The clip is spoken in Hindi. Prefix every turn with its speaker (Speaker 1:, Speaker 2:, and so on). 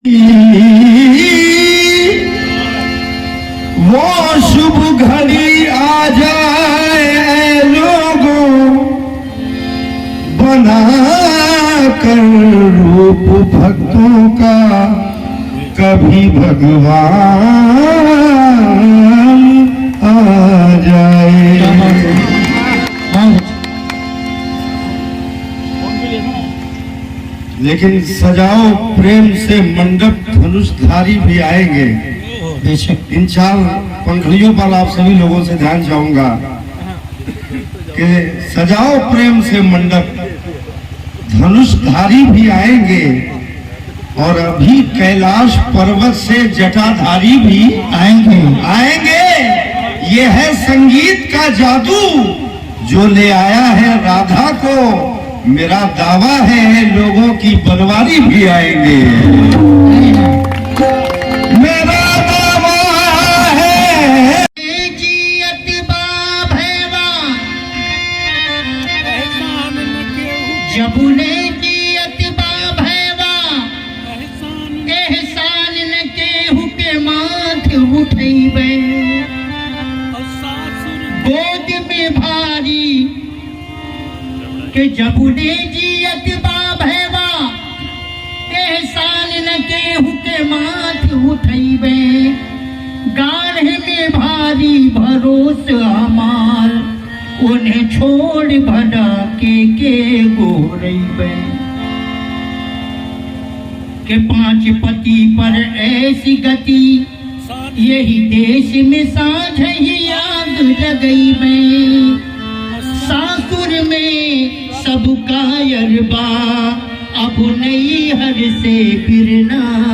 Speaker 1: वो शुभ घड़ी आ जाए लोगों, बना कर रूप भक्तों का कभी भगवान आ जाए। लेकिन सजाओ प्रेम से मंडप, धनुषधारी भी आएंगे। इन 4 पंखुड़ियों पर आप सभी लोगों से ध्यान चाहूंगा कि सजाओ प्रेम से मंडप, धनुषधारी भी आएंगे और अभी कैलाश पर्वत से जटाधारी भी आएंगे। ये है संगीत का जादू जो ले आया है राधा को। मेरा दावा है लोगों की बनवारी भी आएंगे। मेरा दावा है
Speaker 2: जबुने जियत बा भैवा, एहसान न केहू के माथ उठैबे। गोद में भारी के जबुने जियत बा भैवा, एहसान न केहू के माथ उठैबे। गाढ़े में भारी भरोस हमार, उन्हें छोड़ भड़ा के गोरैबे। के 5 पति पर ऐसी गति, यही देश में साझ ही आग लगैबे। सासुर में सब कायर बा, अब नई हर से फिरना